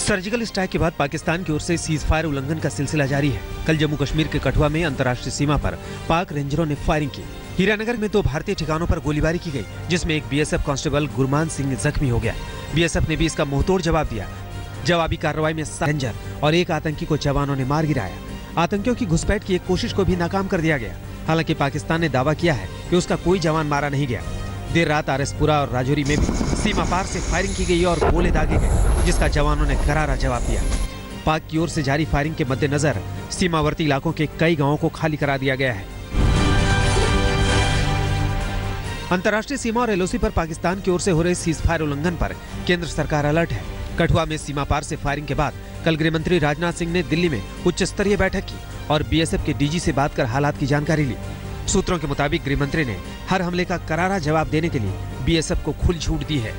Surgical strike के बाद पाकिस्तान की ओर से सीज फायर उल्लंघन का सिलसिला जारी है। कल जम्मू कश्मीर के कठुआ में अंतर्राष्ट्रीय सीमा पर पाक रेंजरों ने फायरिंग की। हीरानगर में 2 भारतीय ठिकानों पर गोलीबारी की गई, जिसमें एक बीएसएफ कांस्टेबल गुरमान सिंह जख्मी हो गया। बीएसएफ ने भी इसका मुंहतोड़ जवाब दिया। जवाबी कार्रवाई में 7 रेंजर और 1 आतंकी को जवानों ने मार गिराया। आतंकियों की घुसपैठ की एक कोशिश को भी नाकाम कर दिया गया। हालांकि पाकिस्तान ने दावा किया है कि उसका कोई जवान मारा नहीं गया। देर रात आरएसपुरा और राजौरी में भी सीमा पार से फायरिंग की गई और गोले दागे गए, जिसका जवानों ने करारा जवाब दिया। पाक की ओर से जारी फायरिंग के मद्देनजर सीमावर्ती इलाकों के कई गांवों को खाली करा दिया गया है। अंतर्राष्ट्रीय सीमा और एलओसी पर पाकिस्तान की ओर से हो रहे सीज फायर उल्लंघन पर केंद्र सरकार अलर्ट है। कठुआ में सीमा पार से फायरिंग के बाद कल गृह मंत्री राजनाथ सिंह ने दिल्ली में उच्च स्तरीय बैठक की और बीएसएफ के डीजी से बात कर हालात की जानकारी ली। सूत्रों के मुताबिक गृह मंत्री ने हर हमले का करारा जवाब देने के लिए बीएसएफ को खुली छूट दी है।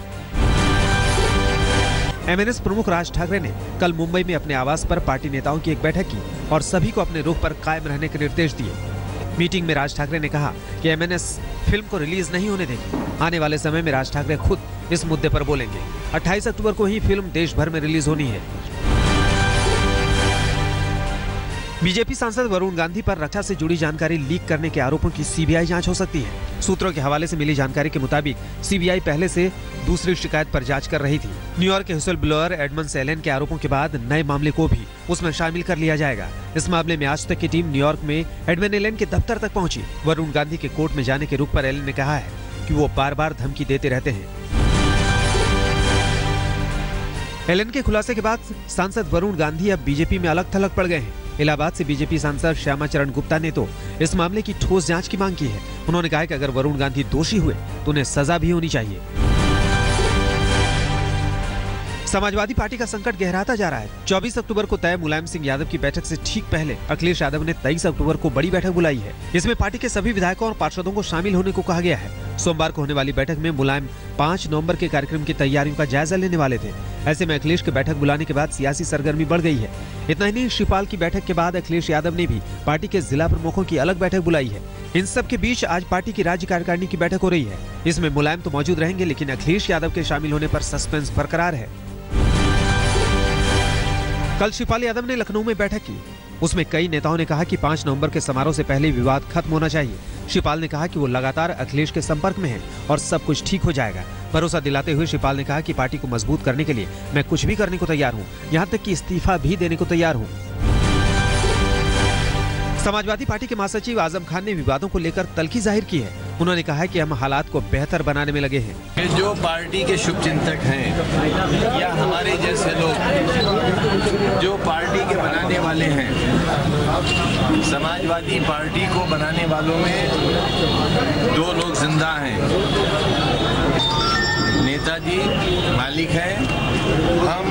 एमएनएस प्रमुख राज ठाकरे ने कल मुंबई में अपने आवास पर पार्टी नेताओं की एक बैठक की और सभी को अपने रुख पर कायम रहने के निर्देश दिए। मीटिंग में राज ठाकरे ने कहा कि एमएनएस फिल्म को रिलीज नहीं होने देगी। आने वाले समय में राज ठाकरे खुद इस मुद्दे पर बोलेंगे। 28 अक्टूबर को ही फिल्म देश भर में रिलीज होनी है। बीजेपी सांसद वरुण गांधी पर रक्षा से जुड़ी जानकारी लीक करने के आरोपों की सीबीआई जांच हो सकती है। सूत्रों के हवाले से मिली जानकारी के मुताबिक सीबीआई पहले से दूसरी शिकायत पर जांच कर रही थी। न्यूयॉर्क के व्हिसल ब्लोअर एडमंड एलेन के आरोपों के बाद नए मामले को भी उसमें शामिल कर लिया जाएगा। इस मामले में आज तक की टीम न्यूयॉर्क में एडमंड एलेन के दफ्तर तक पहुंची। वरुण गांधी के कोर्ट में जाने के रुख पर एलेन ने कहा है कि वो बार-बार धमकी देते रहते हैं। एलेन के खुलासे के बाद सांसद वरुण गांधी अब बीजेपी में अलग थलग पड़ गए हैं। इलाहाबाद से बीजेपी सांसद श्यामा चरण गुप्ता ने तो इस मामले की ठोस जांच की मांग की है। उन्होंने कहा कि अगर वरुण गांधी दोषी हुए तो उन्हें सजा भी होनी चाहिए। समाजवादी पार्टी का संकट गहराता जा रहा है। 24 अक्टूबर को तय मुलायम सिंह यादव की बैठक से ठीक पहले अखिलेश यादव ने 23 अक्टूबर को बड़ी बैठक बुलाई है। इसमें पार्टी के सभी विधायकों और पार्षदों को शामिल होने को कहा गया है। सोमवार को होने वाली बैठक में मुलायम 5 नवंबर के कार्यक्रम की तैयारियों का जायजा लेने वाले थे। ऐसे में अखिलेश की बैठक बुलाने के बाद सियासी सरगर्मी बढ़ गई है। इतना ही नहीं, शिवपाल की बैठक के बाद अखिलेश यादव ने भी पार्टी के जिला प्रमुखों की अलग बैठक बुलाई है। इन सब के बीच आज पार्टी की राज्य कार्यकारिणी की बैठक हो रही है। इसमें मुलायम तो मौजूद रहेंगे, लेकिन अखिलेश यादव के शामिल होने पर सस्पेंस बरकरार है। कल शिवपाल यादव ने लखनऊ में बैठक की। उसमें कई नेताओं ने कहा कि 5 नवंबर के समारोह से पहले विवाद खत्म होना चाहिए। शिवपाल ने कहा कि वो लगातार अखिलेश के संपर्क में हैं और सब कुछ ठीक हो जाएगा। भरोसा दिलाते हुए शिवपाल ने कहा कि पार्टी को मजबूत करने के लिए मैं कुछ भी करने को तैयार हूं, यहां तक कि इस्तीफा भी देने को तैयार हूं। समाजवादी पार्टी के महासचिव आजम खान ने विवादों को लेकर तल्खी जाहिर की है। उन्होंने कहा है कि हम हालात को बेहतर बनाने में लगे हैं। जो पार्टी के शुभचिंतक हैं या हमारे जैसे लोग जो पार्टी के बनाने वाले हैं, समाजवादी पार्टी को बनाने वालों में 2 लोग जिंदा हैं। नेताजी मालिक हैं, हम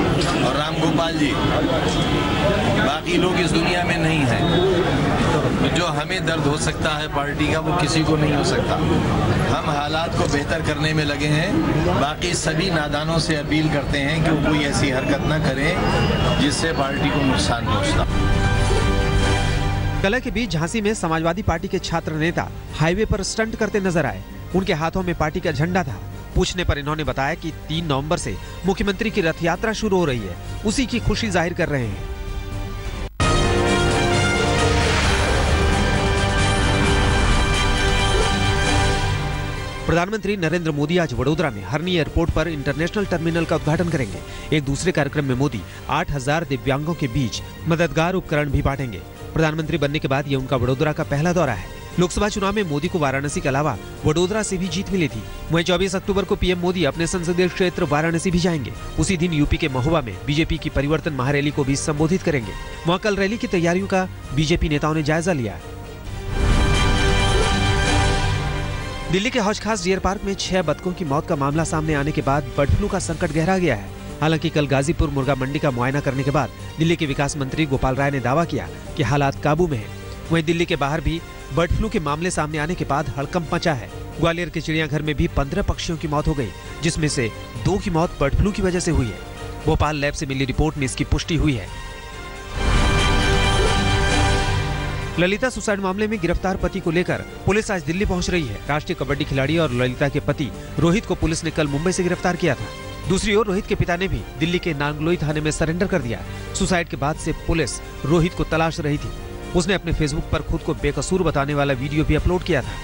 और रामगोपाल जी। बाकी लोग इस दुनिया में नहीं हैं। जो हमें दर्द हो सकता है पार्टी का, वो किसी को नहीं हो सकता। हम हालात को बेहतर करने में लगे हैं। बाकी सभी नादानों से अपील करते हैं कि वो कोई ऐसी हरकत न करें जिससे पार्टी को नुकसान पहुंचता। कलह के बीच झांसी में समाजवादी पार्टी के छात्र नेता हाईवे पर स्टंट करते नजर आए। उनके हाथों में पार्टी का झंडा था। पूछने पर इन्होंने बताया कि 3 नवंबर से मुख्यमंत्री की रथ यात्रा शुरू हो रही है, उसी की खुशी जाहिर कर रहे हैं। प्रधानमंत्री नरेंद्र मोदी आज वडोदरा में हरनी एयरपोर्ट पर इंटरनेशनल टर्मिनल का उद्घाटन करेंगे। एक दूसरे कार्यक्रम में मोदी 8000 दिव्यांगों के बीच मददगार उपकरण भी बांटेंगे। प्रधानमंत्री बनने के बाद ये उनका वडोदरा का पहला दौरा है। लोकसभा चुनाव में मोदी को वाराणसी के अलावा वडोदरा से भी जीत मिली थी। वहीं 24 अक्टूबर को पीएम मोदी अपने संसदीय क्षेत्र वाराणसी भी जाएंगे। उसी दिन यूपी के महोबा में बीजेपी की परिवर्तन महारैली को भी संबोधित करेंगे। वहाँ कल रैली की तैयारियों का बीजेपी नेताओं ने जायजा लिया। दिल्ली के हौज खास डियर पार्क में 6 बतखों की मौत का मामला सामने आने के बाद बर्ड फ्लू का संकट गहरा गया है। हालांकि कल गाजीपुर मुर्गा मंडी का मुआयना करने के बाद दिल्ली के विकास मंत्री गोपाल राय ने दावा किया कि हालात काबू में है। वहीं दिल्ली के बाहर भी बर्ड फ्लू के मामले सामने आने के बाद हड़कंप मचा है। ग्वालियर के चिड़ियाघर में भी 15 पक्षियों की मौत हो गई, जिसमें से 2 की मौत बर्ड फ्लू की वजह से हुई है। भोपाल लैब से मिली रिपोर्ट में इसकी पुष्टि हुई है। ललिता सुसाइड मामले में गिरफ्तार पति को लेकर पुलिस आज दिल्ली पहुंच रही है। राष्ट्रीय कबड्डी खिलाड़ी और ललिता के पति रोहित को पुलिस ने कल मुंबई से गिरफ्तार किया था। दूसरी ओर रोहित के पिता ने भी दिल्ली के नांगलोई थाने में सरेंडर कर दिया। सुसाइड के बाद से पुलिस रोहित को तलाश रही थी। उसने अपने फेसबुक पर खुद को बेकसूर बताने वाला वीडियो भी अपलोड किया था।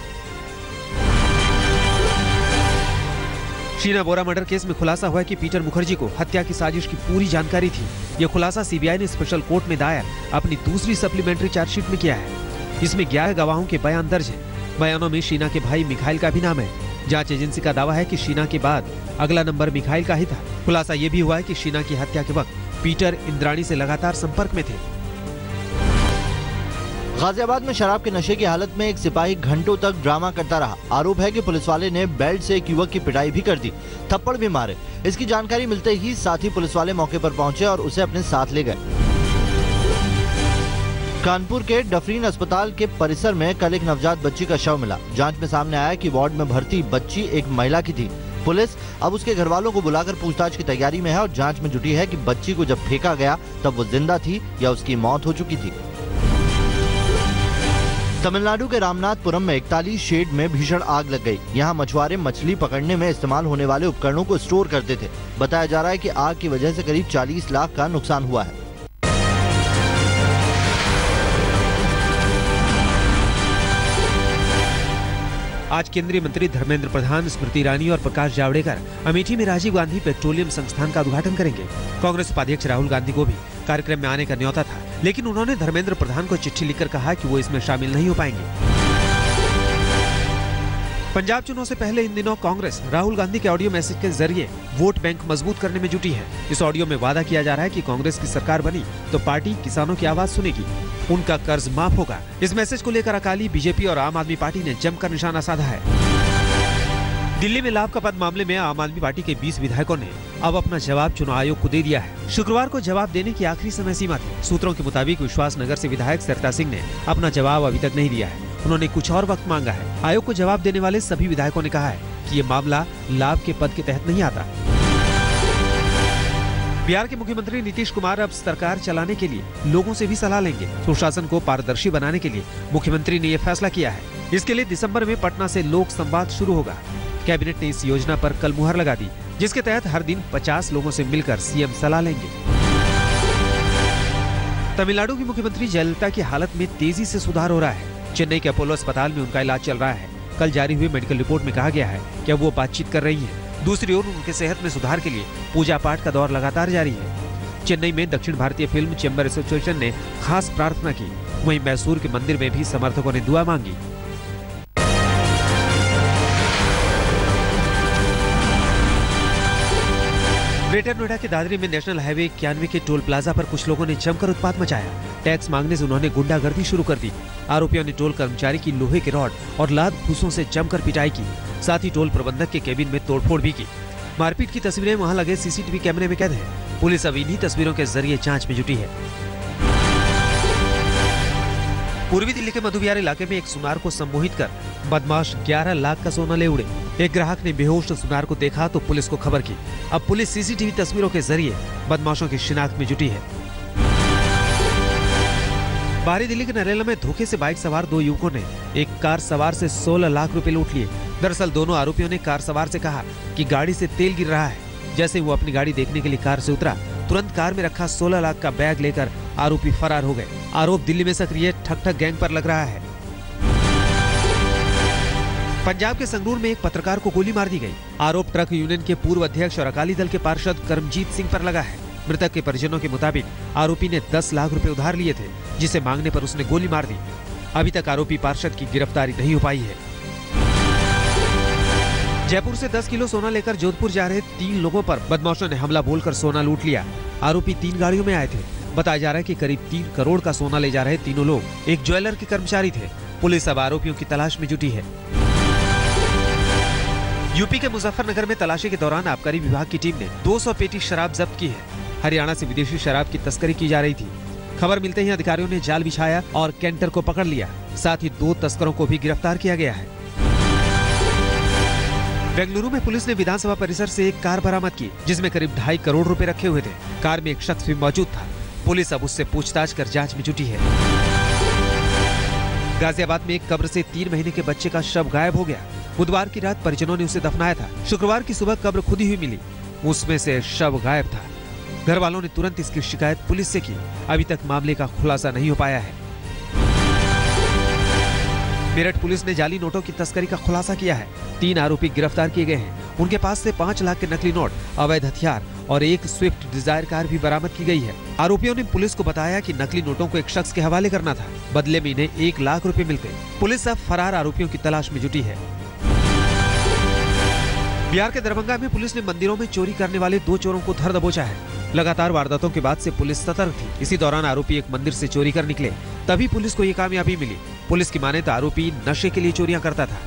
शीना बोरा मर्डर केस में खुलासा हुआ कि पीटर मुखर्जी को हत्या की साजिश की पूरी जानकारी थी। यह खुलासा सीबीआई ने स्पेशल कोर्ट में दायर अपनी दूसरी सप्लीमेंट्री चार्जशीट में किया है। इसमें 11 गवाहों के बयान दर्ज है। बयानों में शीना के भाई मिखाइल का भी नाम है। जांच एजेंसी का दावा है कि शीना के बाद अगला नंबर मिखाइल का ही था। खुलासा यह भी हुआ है कि शीना की हत्या के वक्त पीटर इंद्राणी से लगातार संपर्क में थे। गाजियाबाद में शराब के नशे की हालत में एक सिपाही घंटों तक ड्रामा करता रहा। आरोप है कि पुलिस वाले ने बेल्ट से एक युवक की पिटाई भी कर दी, थप्पड़ भी मारे। इसकी जानकारी मिलते ही साथी पुलिस वाले मौके पर पहुंचे और उसे अपने साथ ले गए। कानपुर के डफरीन अस्पताल के परिसर में कल एक नवजात बच्ची का शव मिला। जांच में सामने आया कि वार्ड में भर्ती बच्ची एक महिला की थी। पुलिस अब उसके घर वालों को बुलाकर पूछताछ की तैयारी में है और जांच में जुटी है कि बच्ची को जब फेंका गया तब वो जिंदा थी या उसकी मौत हो चुकी थी। तमिलनाडु के रामनाथपुरम में 41 शेड में भीषण आग लग गई। यहाँ मछुआरे मछली पकड़ने में इस्तेमाल होने वाले उपकरणों को स्टोर करते थे। बताया जा रहा है कि आग की वजह से करीब 40 लाख का नुकसान हुआ है। आज केंद्रीय मंत्री धर्मेंद्र प्रधान, स्मृति ईरानी और प्रकाश जावड़ेकर अमेठी में राजीव गांधी पेट्रोलियम संस्थान का उद्घाटन करेंगे। कांग्रेस उपाध्यक्ष राहुल गांधी को भी कार्यक्रम में आने का न्योता था, लेकिन उन्होंने धर्मेंद्र प्रधान को चिट्ठी लिखकर कहा कि वो इसमें शामिल नहीं हो पाएंगे। पंजाब चुनाव से पहले इन दिनों कांग्रेस राहुल गांधी के ऑडियो मैसेज के जरिए वोट बैंक मजबूत करने में जुटी है। इस ऑडियो में वादा किया जा रहा है कि कांग्रेस की सरकार बनी तो पार्टी किसानों की आवाज सुनेगी, उनका कर्ज माफ होगा। इस मैसेज को लेकर अकाली, बीजेपी और आम आदमी पार्टी ने जमकर निशाना साधा है। दिल्ली में लाभ का पद मामले में आम आदमी पार्टी के 20 विधायकों ने अब अपना जवाब चुनाव आयोग को दे दिया है। शुक्रवार को जवाब देने की आखिरी समय सीमा थी। सूत्रों के मुताबिक विश्वास नगर से विधायक सरिता सिंह ने अपना जवाब अभी तक नहीं दिया है। उन्होंने कुछ और वक्त मांगा है। आयोग को जवाब देने वाले सभी विधायकों ने कहा है कि ये मामला लाभ के पद के तहत नहीं आता। बिहार के मुख्यमंत्री नीतीश कुमार अब सरकार चलाने के लिए लोगों से भी सलाह लेंगे। सुशासन को पारदर्शी बनाने के लिए मुख्यमंत्री ने यह फैसला किया है। इसके लिए दिसंबर में पटना से लोक संवाद शुरू होगा। कैबिनेट ने इस योजना पर कल मुहर लगा दी, जिसके तहत हर दिन 50 लोगों से मिलकर सीएम सलाह लेंगे। तमिलनाडु की मुख्यमंत्री जयललिता की हालत में तेजी से सुधार हो रहा है। चेन्नई के अपोलो अस्पताल में उनका इलाज चल रहा है। कल जारी हुई मेडिकल रिपोर्ट में कहा गया है कि अब वो बातचीत कर रही है। दूसरी ओर उनके सेहत में सुधार के लिए पूजा पाठ का दौर लगातार जारी है। चेन्नई में दक्षिण भारतीय फिल्म चेंबर एसोसिएशन ने खास प्रार्थना की। वहीं मैसूर के मंदिर में भी समर्थकों ने दुआ मांगी। ग्रेटर नोएडा के दादरी में नेशनल हाईवे 91 के टोल प्लाजा पर कुछ लोगों ने जमकर उत्पात मचाया। टैक्स मांगने से उन्होंने गुंडागर्दी शुरू कर दी। आरोपियों ने टोल कर्मचारी की लोहे के रॉड और लात घूंसों से जमकर पिटाई की। साथ ही टोल प्रबंधक के केबिन में तोड़फोड़ भी की। मारपीट की तस्वीरें वहां लगे सीसीटीवी कैमरे में कैद है। पुलिस अब इन्हीं तस्वीरों के जरिए जांच में जुटी है। पूर्वी दिल्ली के मधुबिहार इलाके में एक सुनार को सम्मोहित कर बदमाश 11 लाख का सोना ले उड़े। एक ग्राहक ने बेहोश सुनार को देखा तो पुलिस को खबर की। अब पुलिस सीसीटीवी तस्वीरों के जरिए बदमाशों की शिनाख्त में जुटी है। बाहरी दिल्ली के नरेला में धोखे से बाइक सवार 2 युवकों ने एक कार सवार से 16 लाख रुपए लूट लिए। दरअसल दोनों आरोपियों ने कार सवार से कहा कि गाड़ी से तेल गिर रहा है। जैसे वो अपनी गाड़ी देखने के लिए कार से उतरा, तुरंत कार में रखा 16 लाख का बैग लेकर आरोपी फरार हो गए। आरोप दिल्ली में सक्रिय ठग गैंग पर लग रहा है। पंजाब के संगरूर में एक पत्रकार को गोली मार दी गई। आरोप ट्रक यूनियन के पूर्व अध्यक्ष और अकाली दल के पार्षद करमजीत सिंह पर लगा है। मृतक के परिजनों के मुताबिक आरोपी ने 10 लाख रुपए उधार लिए थे, जिसे मांगने पर उसने गोली मार दी। अभी तक आरोपी पार्षद की गिरफ्तारी नहीं हो पाई है। जयपुर से 10 किलो सोना लेकर जोधपुर जा रहे 3 लोगों पर बदमाशों ने हमला बोलकर सोना लूट लिया। आरोपी 3 गाड़ियों में आए थे। बताया जा रहा है कि करीब 3 करोड़ का सोना ले जा रहे तीनों लोग एक ज्वेलर के कर्मचारी थे। पुलिस अब आरोपियों की तलाश में जुटी है। यूपी के मुजफ्फरनगर में तलाशी के दौरान आबकारी विभाग की टीम ने 200 पेटी शराब जब्त की है। हरियाणा से विदेशी शराब की तस्करी की जा रही थी। खबर मिलते ही अधिकारियों ने जाल बिछाया और कैंटर को पकड़ लिया। साथ ही 2 तस्करों को भी गिरफ्तार किया गया है। बेंगलुरु में पुलिस ने विधानसभा परिसर से एक कार बरामद की, जिसमें करीब 2.5 करोड़ रुपए रखे हुए थे। कार में एक शख्स भी मौजूद था। पुलिस अब उससे पूछताछ कर जांच में जुटी है। गाजियाबाद में एक कब्र से 3 महीने के बच्चे का शव गायब हो गया। बुधवार की रात परिजनों ने उसे दफनाया था। शुक्रवार की सुबह कब्र खुदी हुई मिली। उसमें से शव गायब था। घर वालों ने तुरंत इसकी शिकायत पुलिस से की। अभी तक मामले का खुलासा नहीं हो पाया है। मेरठ पुलिस ने जाली नोटों की तस्करी का खुलासा किया है। 3 आरोपी गिरफ्तार किए गए हैं। उनके पास से 5 लाख के नकली नोट, अवैध हथियार और एक स्विफ्ट डिजायर कार भी बरामद की गई है। आरोपियों ने पुलिस को बताया कि नकली नोटों को एक शख्स के हवाले करना था। बदले में इन्हें 1 लाख रुपए मिल गए। पुलिस अब फरार आरोपियों की तलाश में जुटी है। बिहार के दरभंगा में पुलिस ने मंदिरों में चोरी करने वाले 2 चोरों को धर दबोचा है। लगातार वारदातों के बाद से पुलिस सतर्क थी। इसी दौरान आरोपी एक मंदिर से चोरी कर निकले, तभी पुलिस को ये कामयाबी मिली। पुलिस की माने तो आरोपी नशे के लिए चोरियां करता था।